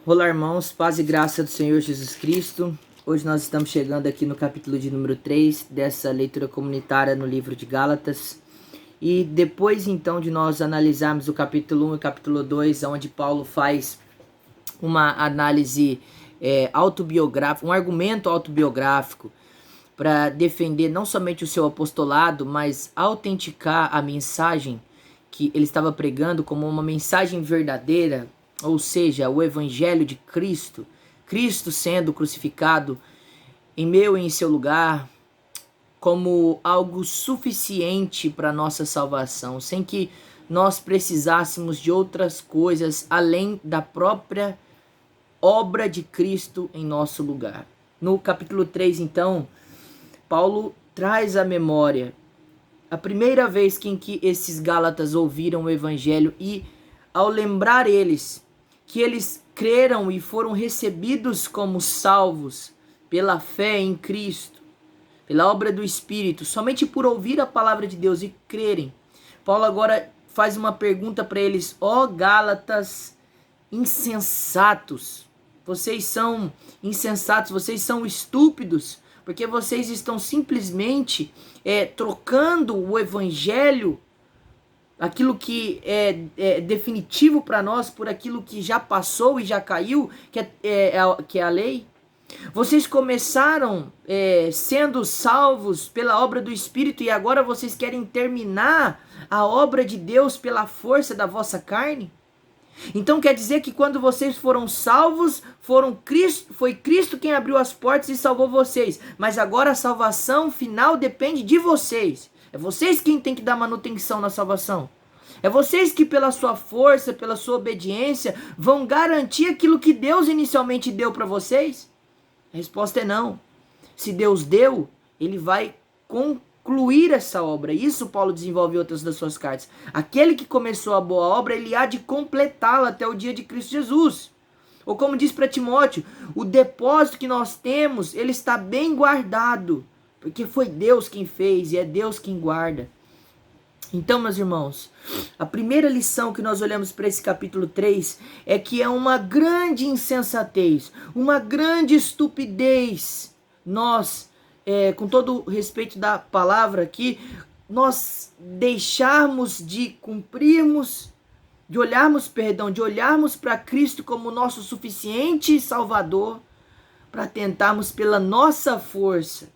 Olá, irmãos, paz e graça do Senhor Jesus Cristo. Hoje nós estamos chegando aqui no capítulo de número 3 dessa leitura comunitária no livro de Gálatas. E depois então de nós analisarmos o capítulo 1 e o capítulo 2, onde Paulo faz uma análise autobiográfica, um argumento autobiográfico para defender não somente o seu apostolado, mas autenticar a mensagem que ele estava pregando como uma mensagem verdadeira, ou seja, o evangelho de Cristo, Cristo sendo crucificado em meu e em seu lugar, como algo suficiente para nossa salvação, sem que nós precisássemos de outras coisas além da própria obra de Cristo em nosso lugar. No capítulo 3, então, Paulo traz à memória a primeira vez em que esses Gálatas ouviram o evangelho e, ao lembrar que eles creram e foram recebidos como salvos pela fé em Cristo, pela obra do Espírito, somente por ouvir a palavra de Deus e crerem. Paulo agora faz uma pergunta para eles: ó Gálatas insensatos, vocês são insensatos, vocês são estúpidos, porque vocês estão simplesmente trocando o evangelho, aquilo que é definitivo para nós, por aquilo que já passou e já caiu, que é a lei. Vocês começaram sendo salvos pela obra do Espírito e agora vocês querem terminar a obra de Deus pela força da vossa carne? Então quer dizer que quando vocês foram salvos, foi Cristo quem abriu as portas e salvou vocês. Mas agora a salvação final depende de vocês. É vocês quem tem que dar manutenção na salvação. É vocês que pela sua força, pela sua obediência, vão garantir aquilo que Deus inicialmente deu para vocês? A resposta é não. Se Deus deu, Ele vai concluir essa obra. Isso Paulo desenvolve em outras das suas cartas. Aquele que começou a boa obra, ele há de completá-la até o dia de Cristo Jesus. Ou como diz para Timóteo, o depósito que nós temos, ele está bem guardado, porque foi Deus quem fez e é Deus quem guarda. Então, meus irmãos, a primeira lição que nós olhamos para esse capítulo 3 é que é uma grande insensatez, uma grande estupidez. Nós, com todo o respeito da palavra aqui, nós deixarmos de cumprirmos, de olharmos para Cristo como nosso suficiente Salvador, para tentarmos pela nossa força,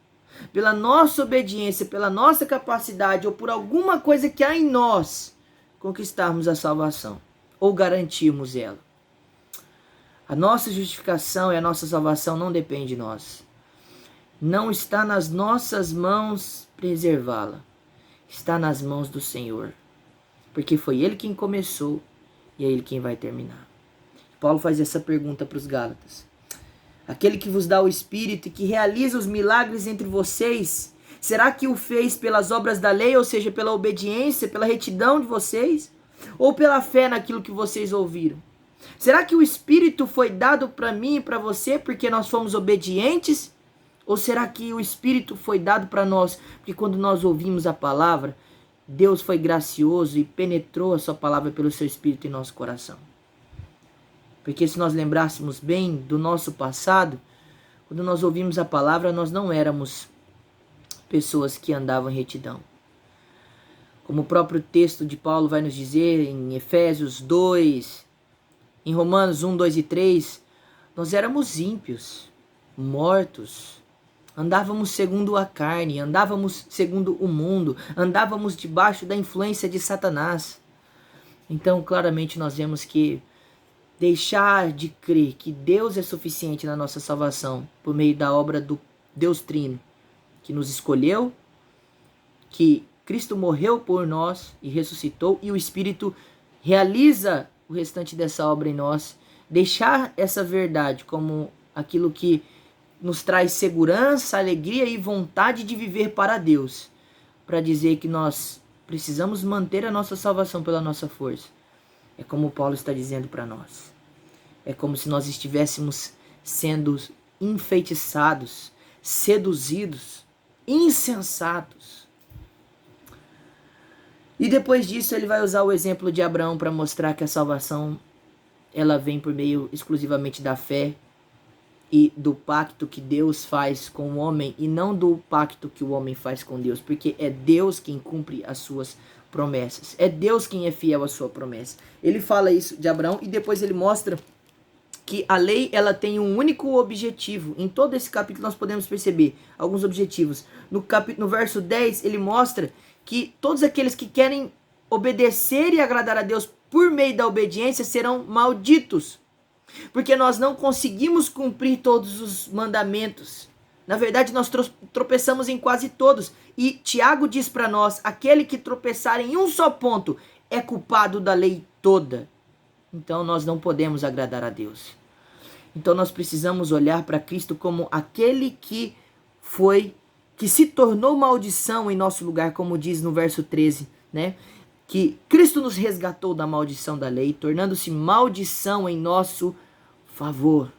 pela nossa obediência, pela nossa capacidade ou por alguma coisa que há em nós, conquistarmos a salvação ou garantirmos ela. A nossa justificação e a nossa salvação não depende de nós. Não está nas nossas mãos preservá-la. Está nas mãos do Senhor. Porque foi Ele quem começou e é Ele quem vai terminar. Paulo faz essa pergunta para os Gálatas. Aquele que vos dá o Espírito e que realiza os milagres entre vocês, será que o fez pelas obras da lei, ou seja, pela obediência, pela retidão de vocês? Ou pela fé naquilo que vocês ouviram? Será que o Espírito foi dado para mim e para você porque nós fomos obedientes? Ou será que o Espírito foi dado para nós porque quando nós ouvimos a palavra, Deus foi gracioso e penetrou a sua palavra pelo seu Espírito em nosso coração? Porque se nós lembrássemos bem do nosso passado, quando nós ouvimos a palavra, nós não éramos pessoas que andavam em retidão. Como o próprio texto de Paulo vai nos dizer em Efésios 2, em Romanos 1, 2 e 3, nós éramos ímpios, mortos, andávamos segundo a carne, andávamos segundo o mundo, andávamos debaixo da influência de Satanás. Então, claramente, nós vemos que deixar de crer que Deus é suficiente na nossa salvação por meio da obra do Deus Trino, que nos escolheu, que Cristo morreu por nós e ressuscitou, e o Espírito realiza o restante dessa obra em nós. Deixar essa verdade como aquilo que nos traz segurança, alegria e vontade de viver para Deus, para dizer que nós precisamos manter a nossa salvação pela nossa força. É como Paulo está dizendo para nós. É como se nós estivéssemos sendo enfeitiçados, seduzidos, insensatos. E depois disso ele vai usar o exemplo de Abraão para mostrar que a salvação ela vem por meio exclusivamente da fé e do pacto que Deus faz com o homem e não do pacto que o homem faz com Deus, porque é Deus quem cumpre as suas promessas, é Deus quem é fiel à sua promessa. Ele fala isso de Abraão e depois ele mostra que a lei ela tem um único objetivo. Em todo esse capítulo nós podemos perceber alguns objetivos. No verso 10 ele mostra que todos aqueles que querem obedecer e agradar a Deus por meio da obediência serão malditos, porque nós não conseguimos cumprir todos os mandamentos. Na verdade, nós tropeçamos em quase todos. E Tiago diz para nós, aquele que tropeçar em um só ponto é culpado da lei toda. Então nós não podemos agradar a Deus. Então nós precisamos olhar para Cristo como aquele que se tornou maldição em nosso lugar, como diz no verso 13, né? Que Cristo nos resgatou da maldição da lei, tornando-se maldição em nosso favor.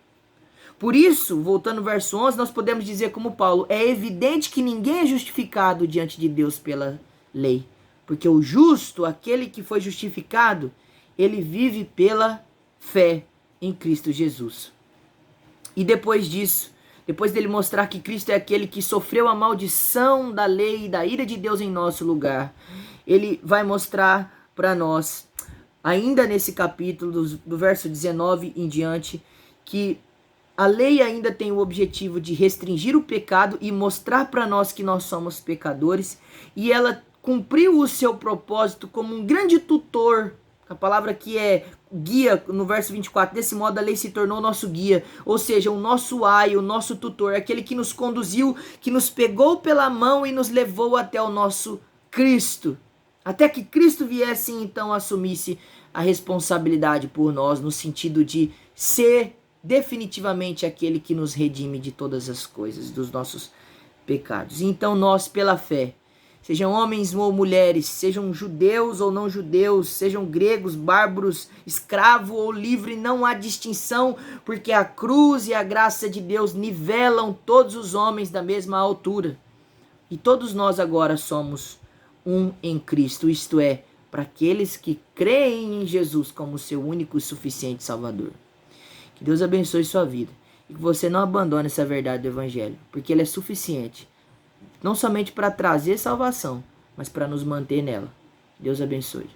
Por isso, voltando ao verso 11, nós podemos dizer como Paulo, é evidente que ninguém é justificado diante de Deus pela lei, porque o justo, aquele que foi justificado, ele vive pela fé em Cristo Jesus. E depois disso, depois dele mostrar que Cristo é aquele que sofreu a maldição da lei e da ira de Deus em nosso lugar, ele vai mostrar para nós, ainda nesse capítulo, do verso 19 em diante, que a lei ainda tem o objetivo de restringir o pecado e mostrar para nós que nós somos pecadores, e ela cumpriu o seu propósito como um grande tutor. A palavra que é guia, no verso 24, desse modo a lei se tornou nosso guia, ou seja, o nosso aio, o nosso tutor, aquele que nos conduziu, que nos pegou pela mão e nos levou até o nosso Cristo, até que Cristo viesse e então assumisse a responsabilidade por nós, no sentido de ser definitivamente aquele que nos redime de todas as coisas, dos nossos pecados. Então nós, pela fé, sejam homens ou mulheres, sejam judeus ou não judeus, sejam gregos, bárbaros, escravo ou livre, não há distinção, porque a cruz e a graça de Deus nivelam todos os homens da mesma altura. E todos nós agora somos um em Cristo, isto é, para aqueles que creem em Jesus como seu único e suficiente Salvador. Que Deus abençoe sua vida e que você não abandone essa verdade do Evangelho, porque ele é suficiente, não somente para trazer salvação, mas para nos manter nela. Deus abençoe.